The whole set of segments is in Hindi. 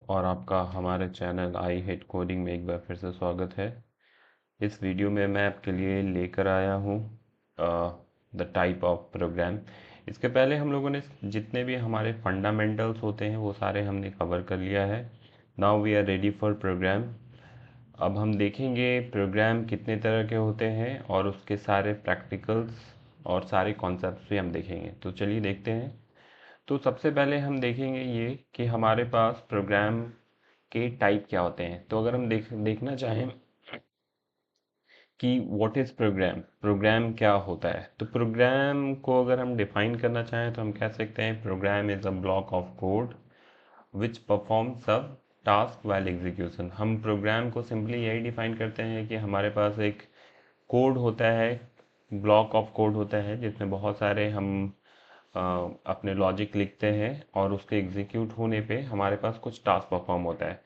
और आपका हमारे चैनल आई हेट कोडिंग में एक बार फिर से स्वागत है। इस वीडियो में मैं आपके लिए लेकर आया हूँ द टाइप ऑफ प्रोग्राम। इसके पहले हम लोगों ने जितने भी हमारे फंडामेंटल्स होते हैं वो सारे हमने कवर कर लिया है। Now we are ready for program. अब हम देखेंगे प्रोग्राम कितने तरह के होते हैं और उसके सारे प्रैक्टिकल्स और सारे कॉन्सेप्ट्स भी हम देखेंगे। तो चलिए देखते हैं। तो सबसे पहले हम देखेंगे ये कि हमारे पास प्रोग्राम के टाइप क्या होते हैं। तो अगर हम देखना चाहें कि व्हाट इज़ प्रोग्राम, प्रोग्राम क्या होता है, तो प्रोग्राम को अगर हम डिफाइन करना चाहें तो हम कह सकते हैं program is a block of code which perform sub task while execution. हम प्रोग्राम को सिंपली यही डिफाइन करते हैं कि हमारे पास एक कोड होता है, ब्लॉक ऑफ कोड होता है जिसमें बहुत सारे हम अपने लॉजिक लिखते हैं और उसके एग्जीक्यूट होने पे हमारे पास कुछ टास्क परफॉर्म होता है।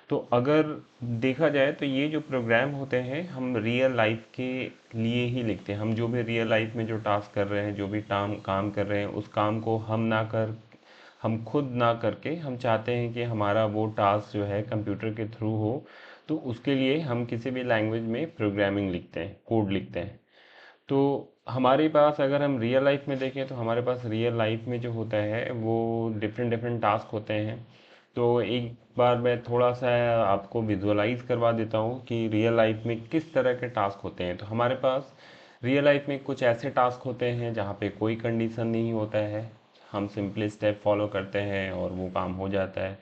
तो अगर देखा जाए तो ये जो प्रोग्राम होते हैं हम रियल लाइफ के लिए ही लिखते हैं। हम जो भी रियल लाइफ में जो टास्क कर रहे हैं, जो भी काम कर रहे हैं, उस काम को हम खुद ना करके हम चाहते हैं कि हमारा वो टास्क जो है कंप्यूटर के थ्रू हो। तो उसके लिए हम किसी भी लैंग्वेज में प्रोग्रामिंग लिखते हैं, कोड लिखते हैं। तो हमारे पास अगर हम रियल लाइफ में देखें तो हमारे पास रियल लाइफ में जो होता है वो डिफरेंट डिफरेंट टास्क होते हैं। तो एक बार मैं थोड़ा सा आपको विजुअलाइज करवा देता हूँ कि रियल लाइफ में किस तरह के टास्क होते हैं। तो हमारे पास रियल लाइफ में कुछ ऐसे टास्क होते हैं जहाँ पे कोई कंडीशन नहीं होता है, हम सिंपली स्टेप फॉलो करते हैं और वो काम हो जाता है।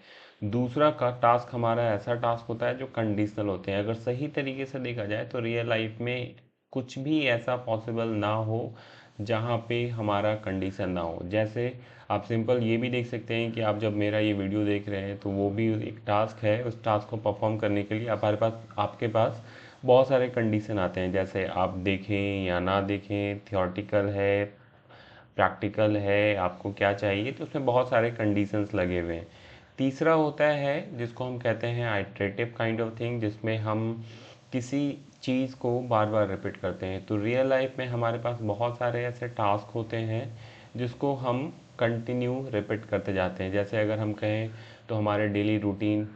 दूसरा का टास्क हमारा ऐसा टास्क होता है जो कंडीशनल होते हैं। अगर सही तरीके से देखा जाए तो रियल लाइफ में कुछ भी ऐसा पॉसिबल ना हो जहाँ पे हमारा कंडीशन ना हो। जैसे आप सिंपल ये भी देख सकते हैं कि आप जब मेरा ये वीडियो देख रहे हैं तो वो भी एक टास्क है। उस टास्क को परफॉर्म करने के लिए आपके पास बहुत सारे कंडीशन आते हैं, जैसे आप देखें या ना देखें, थियोरटिकल है, प्रैक्टिकल है, आपको क्या चाहिए। तो उसमें बहुत सारे कंडीशंस लगे हुए हैं। तीसरा होता है जिसको हम कहते हैं आइटरेटिव काइंड ऑफ थिंग, जिसमें हम किसी चीज़ को बार बार रिपीट करते हैं। तो रियल लाइफ में हमारे पास बहुत सारे ऐसे टास्क होते हैं जिसको हम कंटिन्यू रिपीट करते जाते हैं। जैसे अगर हम कहें तो हमारे डेली रूटीन,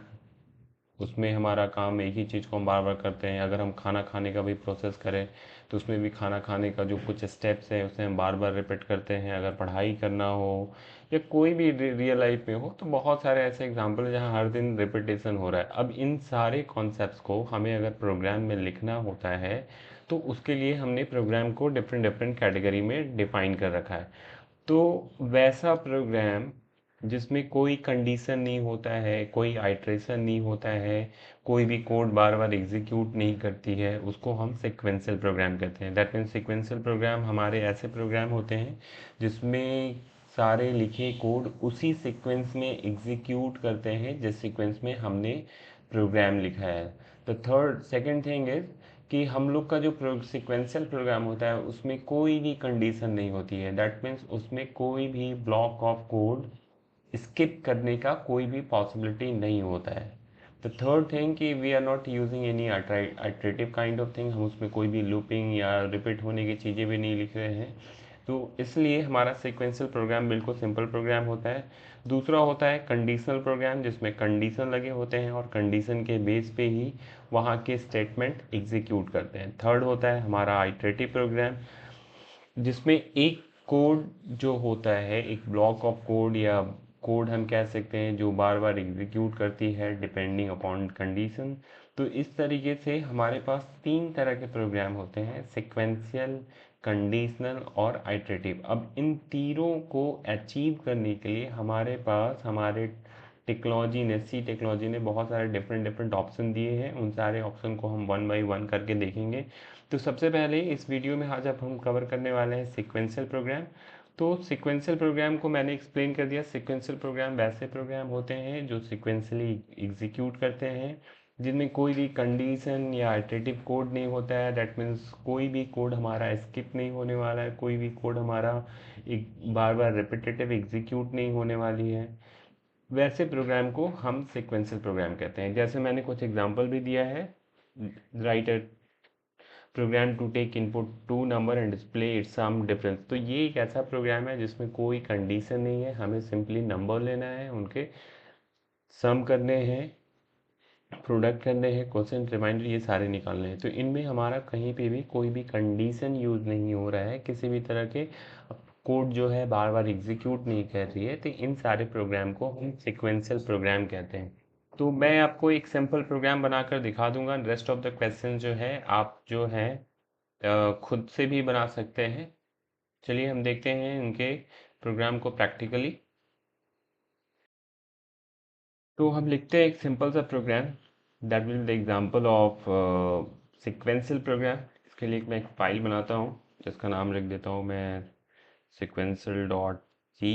उसमें हमारा काम एक ही चीज़ को हम बार बार करते हैं। अगर हम खाना खाने का भी प्रोसेस करें तो उसमें भी खाना खाने का जो कुछ स्टेप्स हैं उसे हम बार बार रिपीट करते हैं। अगर पढ़ाई करना हो या कोई भी रियल लाइफ में हो तो बहुत सारे ऐसे एग्जाम्पल हैं जहाँ हर दिन रिपीटेशन हो रहा है। अब इन सारे कॉन्सेप्ट्स को हमें अगर प्रोग्राम में लिखना होता है तो उसके लिए हमने प्रोग्राम को डिफरेंट डिफरेंट कैटेगरी में डिफाइन कर रखा है। तो वैसा प्रोग्राम जिसमें कोई कंडीशन नहीं होता है, कोई आइट्रेशन नहीं होता है, कोई भी कोड बार बार एग्जीक्यूट नहीं करती है, उसको हम सीक्वेंशियल प्रोग्राम कहते हैं। दैट मीन्स सीक्वेंशियल प्रोग्राम हमारे ऐसे प्रोग्राम होते हैं जिसमें सारे लिखे कोड उसी सीक्वेंस में एग्जीक्यूट करते हैं जिस सीक्वेंस में हमने प्रोग्राम लिखा है। The third second thing is कि हम लोग का जो सीक्वेंशियल प्रोग्राम होता है उसमें कोई भी कंडीशन नहीं होती है। दैट मीन्स उसमें कोई भी ब्लॉक ऑफ कोड स्किप करने का कोई भी पॉसिबिलिटी नहीं होता है। द थर्ड थिंग कि we are not using any iterative kind of thing, हम उसमें कोई भी लूपिंग या रिपीट होने की चीज़ें भी नहीं लिख रहे हैं। तो इसलिए हमारा सीक्वेंशियल प्रोग्राम बिल्कुल सिंपल प्रोग्राम होता है। दूसरा होता है कंडीशनल प्रोग्राम जिसमें कंडीशन लगे होते हैं और कंडीशन के बेस पे ही वहाँ के स्टेटमेंट एग्जीक्यूट करते हैं। थर्ड होता है हमारा आइटरेटिव प्रोग्राम जिसमें एक कोड जो होता है, एक ब्लॉक ऑफ कोड या कोड हम कह सकते हैं जो बार बार एग्जीक्यूट करती है डिपेंडिंग अपॉन कंडीशन। तो इस तरीके से हमारे पास तीन तरह के प्रोग्राम होते हैं, सिक्वेंशियल, कंडीशनल और आइटरेटिव। अब इन तीनों को अचीव करने के लिए हमारे पास हमारे टेक्नोलॉजी ने सी टेक्नोलॉजी ने बहुत सारे डिफरेंट डिफरेंट ऑप्शन दिए हैं। उन सारे ऑप्शन को हम वन बाय वन करके देखेंगे। तो सबसे पहले इस वीडियो में आज हम कवर करने वाले हैं सीक्वेंशियल प्रोग्राम। तो सीक्वेंशियल प्रोग्राम को मैंने एक्सप्लेन कर दिया। सीक्वेंशियल प्रोग्राम वैसे प्रोग्राम होते हैं जो सीक्वेंशियली एग्जीक्यूट करते हैं, जिनमें कोई भी कंडीशन या इटरेटिव कोड नहीं होता है। दैट मीन्स कोई भी कोड हमारा स्किप नहीं होने वाला है, कोई भी कोड हमारा एक बार बार रिपीटेटिव एग्जीक्यूट नहीं होने वाली है। वैसे प्रोग्राम को हम सीक्वेंशियल प्रोग्राम कहते हैं। जैसे मैंने कुछ एग्जांपल भी दिया है, write program to take input two number and display it sum difference. तो ये एक ऐसा प्रोग्राम है जिसमें कोई कंडीशन नहीं है, हमें सिंपली नंबर लेना है, उनके सम करने हैं, प्रोडक्ट करने हैं, क्वेश्चन रिमाइंडर ये सारे निकालने हैं। तो इनमें हमारा कहीं पे भी कोई भी कंडीशन यूज़ नहीं हो रहा है, किसी भी तरह के कोड जो है बार बार एग्जीक्यूट नहीं कर रही है। तो इन सारे प्रोग्राम को हम सिक्वेंशियल प्रोग्राम कहते हैं। तो मैं आपको एक सिंपल प्रोग्राम बनाकर दिखा दूंगा। रेस्ट ऑफ द क्वेश्चन जो है आप जो है खुद से भी बना सकते हैं। चलिए हम देखते हैं इनके प्रोग्राम को प्रैक्टिकली। तो हम लिखते हैं एक सिंपल सा program that will the example of sequential program. इसके लिए मैं एक फाइल बनाता हूँ जिसका नाम लिख देता हूँ मैं sequential डॉट सी।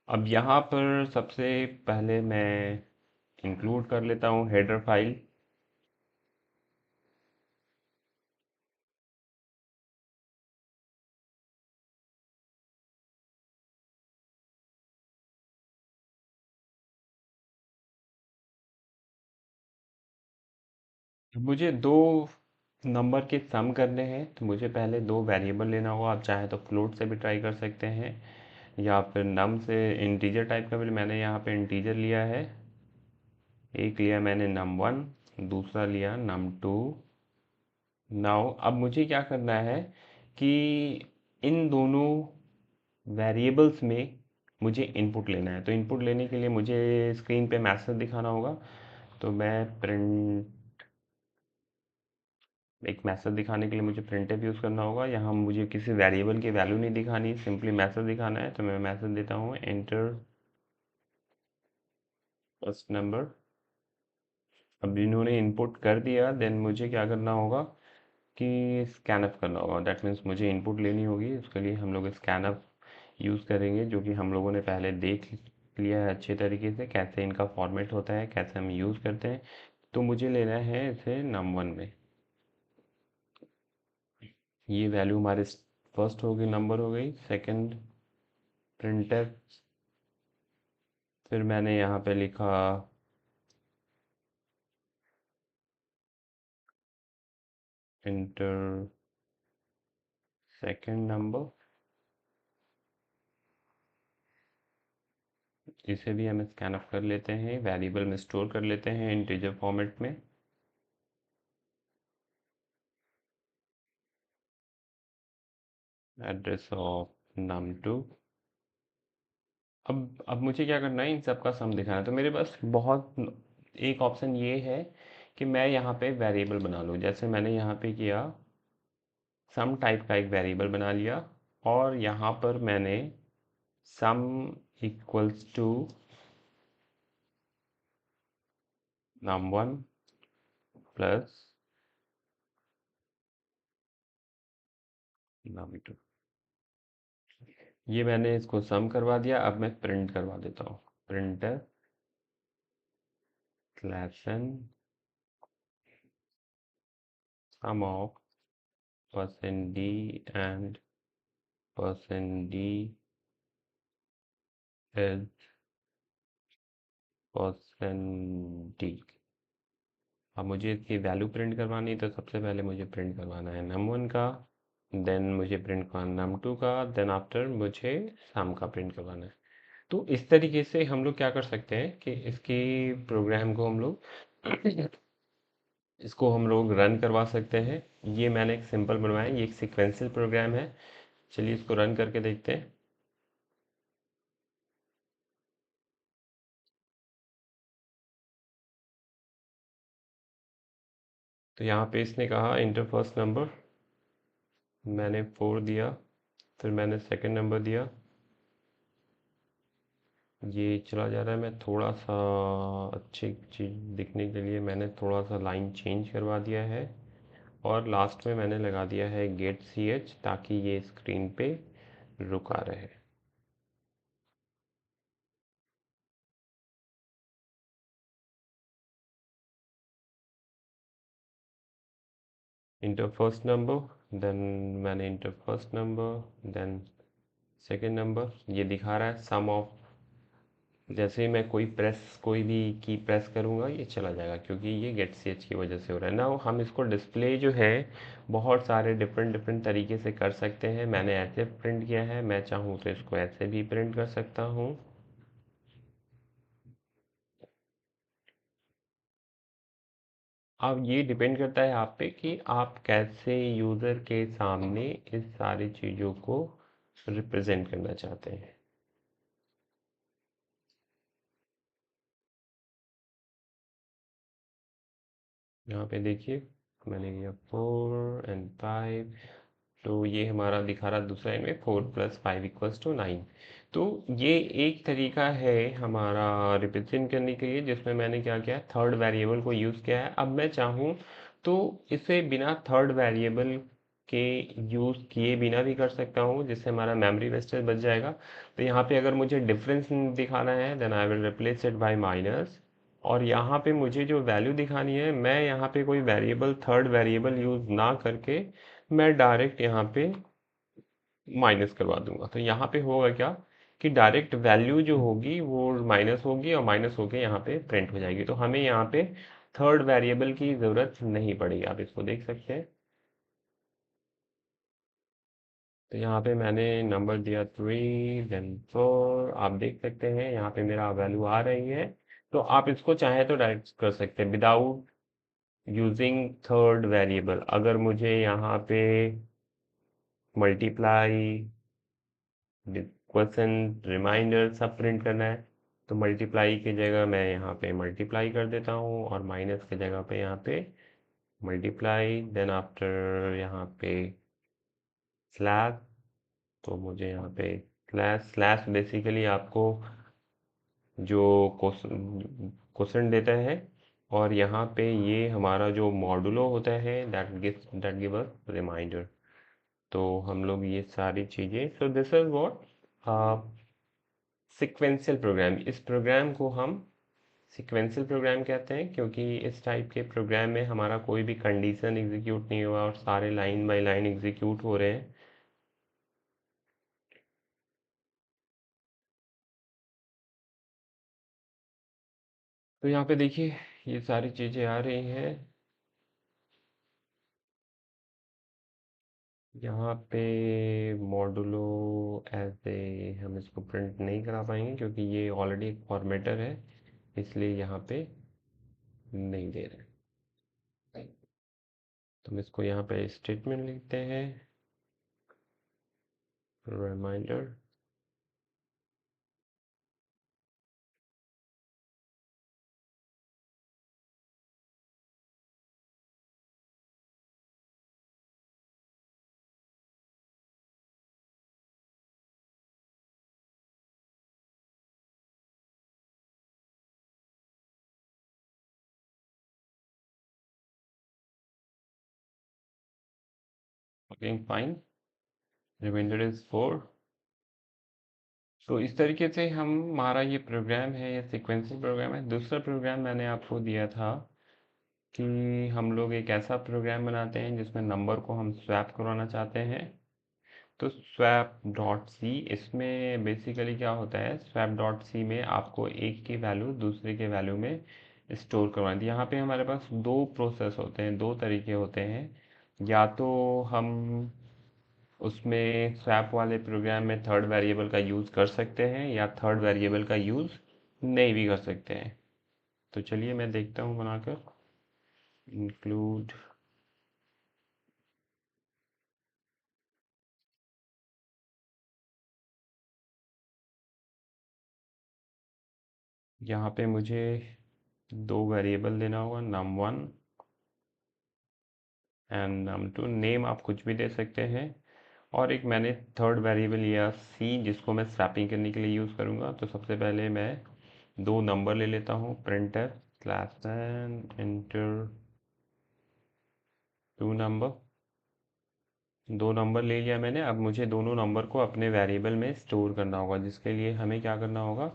अब यहाँ पर सबसे पहले मैं इंक्लूड कर लेता हूँ हेडर फाइल। मुझे दो नंबर के सम करने हैं, तो मुझे पहले दो वेरिएबल लेना होगा। आप चाहे तो फ्लोट से भी ट्राई कर सकते हैं या फिर नम से इंटीजर टाइप का भी। मैंने यहाँ पे इंटीजर लिया है। एक लिया मैंने num1, दूसरा लिया num2। नाउ अब मुझे क्या करना है कि इन दोनों वेरिएबल्स में मुझे इनपुट लेना है। तो इनपुट लेने के लिए मुझे स्क्रीन पे मैसेज दिखाना होगा। तो मैं प्रिंट एक मैसेज दिखाने के लिए मुझे प्रिंटफ यूज़ करना होगा। यहाँ मुझे किसी वेरिएबल की वैल्यू नहीं दिखानी, सिंपली मैसेज दिखाना है। तो मैं मैसेज देता हूँ एंटर फर्स्ट नंबर। अब इन्होंने इनपुट कर दिया, देन मुझे क्या करना होगा कि स्कैनअप करना होगा। दैट मीन्स मुझे इनपुट लेनी होगी। उसके लिए हम लोग स्कैनअप यूज़ करेंगे, जो कि हम लोगों ने पहले देख लिया है अच्छे तरीके से कैसे इनका फॉर्मेट होता है, कैसे हम यूज़ करते हैं। तो मुझे लेना है इसे num1 में। ये वैल्यू हमारे फर्स्ट हो गई, नंबर हो गई। सेकंड प्रिंटफ, फिर मैंने यहाँ पे लिखा इंटर सेकंड नंबर। इसे भी हम स्कैन अप कर लेते हैं, वेरिएबल में स्टोर कर लेते हैं इंटीजर फॉर्मेट में। Address of num2। अब मुझे क्या करना है, इन सब का सम दिखाना है। तो मेरे पास बहुत एक ऑप्शन ये है कि मैं यहाँ पे वेरिएबल बना लूँ। जैसे मैंने यहाँ पे किया, सम टाइप का एक वेरिएबल बना लिया और यहाँ पर मैंने सम equals to num1 plus num2। ये मैंने इसको सम करवा दिया। अब मैं प्रिंट करवा देता हूँ, printer slash n sum of %d and %d is %d। अब मुझे इसकी वैल्यू प्रिंट करवानी है, तो सबसे पहले मुझे प्रिंट करवाना है num1 का, देन मुझे प्रिंट करवाना num2 का, देन आफ्टर मुझे सम का प्रिंट करवाना है। तो इस तरीके से हम लोग क्या कर सकते हैं कि इसकी प्रोग्राम को हम लोग इसको हम लोग रन करवा सकते हैं। ये मैंने एक सिंपल बनवाया, ये एक सीक्वेंशियल प्रोग्राम है। चलिए इसको रन करके देखते हैं। तो यहाँ पे इसने कहा इंटर फर्स्ट नंबर, मैंने 4 दिया। फिर मैंने सेकंड नंबर दिया, ये चला जा रहा है। मैं थोड़ा सा अच्छी चीज़ दिखने के लिए मैंने थोड़ा सा लाइन चेंज करवा दिया है और लास्ट में मैंने लगा दिया है गेट ch, ताकि ये स्क्रीन पे रुका रहे। इंटर फर्स्ट नंबर, देन मैंने enter first number, then second number. ये दिखा रहा है सम ऑफ। जैसे ही मैं कोई भी की प्रेस करूँगा ये चला जाएगा, क्योंकि ये गेट ch की वजह से हो रहा है ना। हम इसको डिस्प्ले जो है बहुत सारे डिफरेंट डिफरेंट तरीके से कर सकते हैं। मैंने ऐसे प्रिंट किया है, मैं चाहूँ तो इसको ऐसे भी प्रिंट कर सकता हूँ। अब ये डिपेंड करता है आप पे कि आप कैसे यूज़र के सामने इस सारी चीज़ों को रिप्रेजेंट करना चाहते हैं। यहाँ पे देखिए मैंने किया 4 और 5, तो ये हमारा दिखा रहा दूसरा लाइन में 4 + 5 = 9। तो ये एक तरीका है हमारा रिप्रेजेंट करने के लिए, जिसमें मैंने क्या किया, थर्ड वेरिएबल को यूज़ किया है। अब मैं चाहूँ तो इसे बिना थर्ड वेरिएबल के यूज़ किए बिना भी कर सकता हूँ, जिससे हमारा मेमोरी वेस्टेज बच जाएगा। तो यहाँ पे अगर मुझे डिफरेंस दिखाना है then I will replace it by minus, और यहाँ पे मुझे जो वैल्यू दिखानी है, मैं यहाँ पे कोई वेरिएबल थर्ड वेरिएबल यूज़ ना करके मैं डायरेक्ट यहाँ पे माइनस करवा दूंगा। तो यहाँ पे होगा क्या कि डायरेक्ट वैल्यू जो होगी वो माइनस होगी और माइनस होके यहाँ पे प्रिंट हो जाएगी। तो हमें यहाँ पे थर्ड वेरिएबल की ज़रूरत नहीं पड़ेगी। आप इसको देख सकते हैं। तो यहाँ पे मैंने नंबर दिया 3 देन 4, आप देख सकते हैं यहाँ पे मेरा वैल्यू आ रही है। तो आप इसको चाहे तो डायरेक्ट कर सकते हैं विदाउट यूजिंग थर्ड वेरिएबल। अगर मुझे यहाँ पे मल्टीप्लाई, क्वेश्चन, रिमाइंडर सब प्रिंट करना है, तो मल्टीप्लाई की जगह मैं यहाँ पे मल्टीप्लाई कर देता हूँ और माइनस की जगह पे यहाँ पे मल्टीप्लाई, देन आफ्टर यहाँ पे स्लैश। तो मुझे यहाँ पे स्लैश स्लैश बेसिकली आपको जो क्वेश्चन क्वेश्चन देता है, और यहाँ पे ये हमारा जो मॉडुलो होता है दैट गिव अस रिमाइंडर। तो हम लोग ये सारी चीज़ें, so this is what sequential program. इस प्रोग्राम को हम सिक्वेंशियल प्रोग्राम कहते हैं, क्योंकि इस टाइप के प्रोग्राम में हमारा कोई भी कंडीशन एग्जीक्यूट नहीं हुआ और सारे लाइन बाय लाइन एग्जीक्यूट हो रहे हैं। तो यहाँ पे देखिए ये सारी चीज़ें आ रही हैं। यहाँ पे मॉडुलो ऐसे हम इसको प्रिंट नहीं करा पाएंगे, क्योंकि ये ऑलरेडी एक फॉर्मेटर है, इसलिए यहाँ पे नहीं दे रहे। तो हम इसको यहाँ पे स्टेटमेंट लिखते हैं, reminder. Okay fine, reminder is 4। तो इस तरीके से हम हमारा ये प्रोग्राम है, ये सीक्वेंशियल प्रोग्राम है। दूसरा प्रोग्राम मैंने आपको दिया था कि हम लोग एक ऐसा प्रोग्राम बनाते हैं जिसमें नंबर को हम स्वैप करवाना चाहते हैं। तो स्वैप डॉट सी, इसमें बेसिकली क्या होता है, स्वैप डॉट सी में आपको एक की वैल्यू दूसरे के वैल्यू में स्टोर करवानी थी। यहाँ पे हमारे पास दो प्रोसेस होते हैं, दो तरीके होते हैं। या तो हम उसमें स्वैप वाले प्रोग्राम में थर्ड वेरिएबल का यूज़ कर सकते हैं, या थर्ड वेरिएबल का यूज़ नहीं भी कर सकते हैं। तो चलिए मैं देखता हूँ बनाकर। इंक्लूड, यहाँ पे मुझे दो वेरिएबल देना होगा, num1 एंड num2। नेम आप कुछ भी दे सकते हैं। और एक मैंने थर्ड वेरिएबल लिया सी, जिसको मैं स्वैपिंग करने के लिए यूज़ करूँगा। तो सबसे पहले मैं दो नंबर ले लेता हूँ, printf slash N enter two number. दो नंबर ले लिया मैंने। अब मुझे दोनों नंबर को अपने वेरिएबल में स्टोर करना होगा, जिसके लिए हमें क्या करना होगा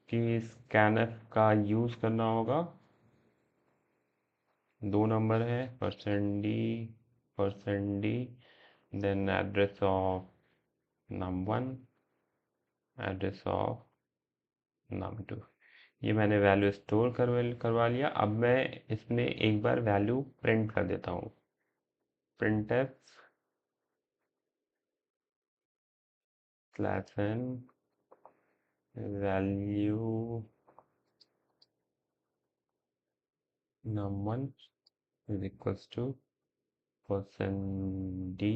कि स्कैनफ का यूज़ करना होगा। दो नंबर है, %d then address of num1, address of num2। ये मैंने वैल्यू स्टोर करवा लिया। अब मैं इसमें एक बार वैल्यू प्रिंट कर देता हूँ, printf slash N value num1 is equals to percent d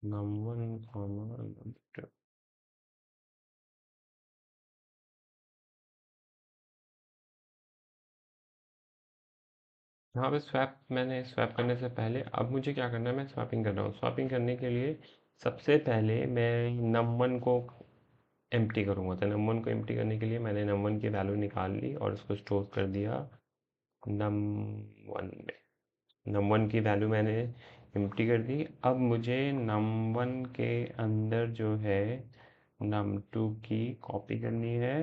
num1 comma num2। हाँ, बस मैंने स्वैप करने से पहले अब मुझे क्या करना है, मैं स्वैपिंग कर रहा हूँ। स्वैपिंग करने के लिए सबसे पहले मैं नम1 को एम्प्टी करूँगा। तो नम1 को एम्प्टी करने के लिए मैंने नम1 की वैल्यू निकाल ली और उसको स्टोर कर दिया नम1 में। नम1 की वैल्यू मैंने एम्प्टी कर दी। अब मुझे नम1 के अंदर जो है num2 की कॉपी करनी है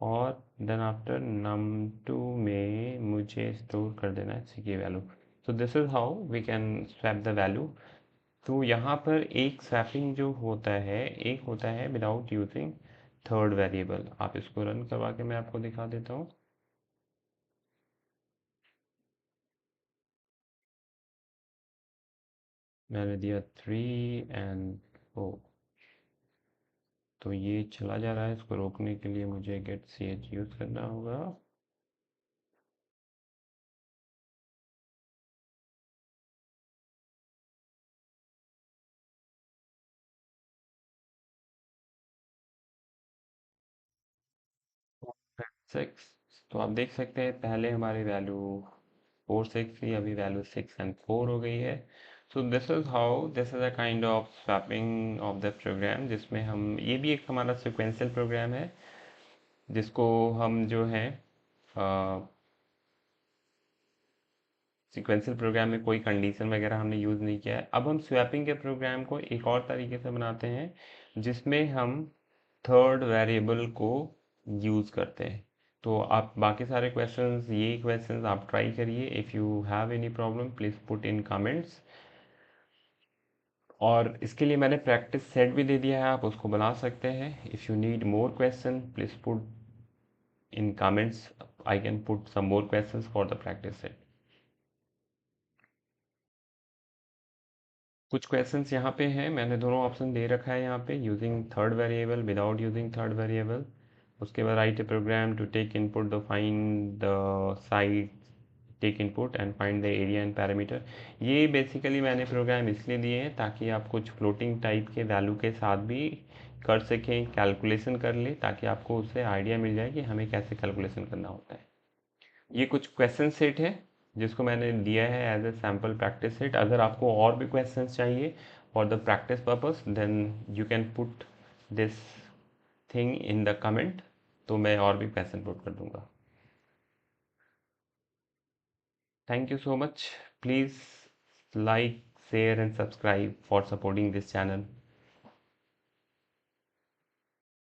और देन आफ्टर num2 में मुझे स्टोर कर देना है सी की वैल्यू। तो this is how we can swap the value. तो यहाँ पर एक स्वैपिंग जो होता है, एक होता है विदाउट यूजिंग थर्ड वेरिएबल। आप इसको रन करवा के मैं आपको दिखा देता हूँ। मैंने दिया 3 और 4, तो ये चला जा रहा है। इसको रोकने के लिए मुझे गेट ch यूज़ करना होगा। सिक्स। तो आप देख सकते हैं पहले हमारी वैल्यू 4 6 थी, अभी वैल्यू 6 और 4 हो गई है। So this is how, this is a kind of swapping of the program, जिसमें हम, ये भी एक हमारा सिक्वेंशियल प्रोग्राम है जिसको हम जो है सीक्वेंशियल प्रोग्राम में कोई कंडीशन वगैरह हमने यूज़ नहीं किया है। अब हम स्वैपिंग के प्रोग्राम को एक और तरीके से बनाते हैं जिसमें हम थर्ड वेरिएबल को यूज़ करते हैं। तो आप बाकी सारे क्वेश्चंस, ये क्वेश्चंस आप ट्राई करिए। If you have any problem please put in comments. और इसके लिए मैंने प्रैक्टिस सेट भी दे दिया है, आप उसको बना सकते हैं। If you need more question please put in comments, I can put some more questions for the practice set. कुछ क्वेश्चंस यहाँ पे हैं, मैंने दोनों ऑप्शन दे रखा है यहाँ पे, using third variable, without using third variable. उसके बाद write a program to take input the find the size, take input and find the area and parameter. ये बेसिकली मैंने प्रोग्राम इसलिए दिए हैं ताकि आप कुछ फ्लोटिंग टाइप के वैल्यू के साथ भी कर सकें, कैलकुलेशन कर लें, ताकि आपको उससे आइडिया मिल जाए कि हमें कैसे कैलकुलेशन करना होता है। ये कुछ क्वेश्चन सेट है जिसको मैंने दिया है as a sample practice set. अगर आपको और भी क्वेश्चन चाहिए for the practice purpose then you can put this thing in the comment, तो मैं और भी क्वेश्चन पुट कर दूंगा। Thank you so much. Please like, share and subscribe for supporting this channel.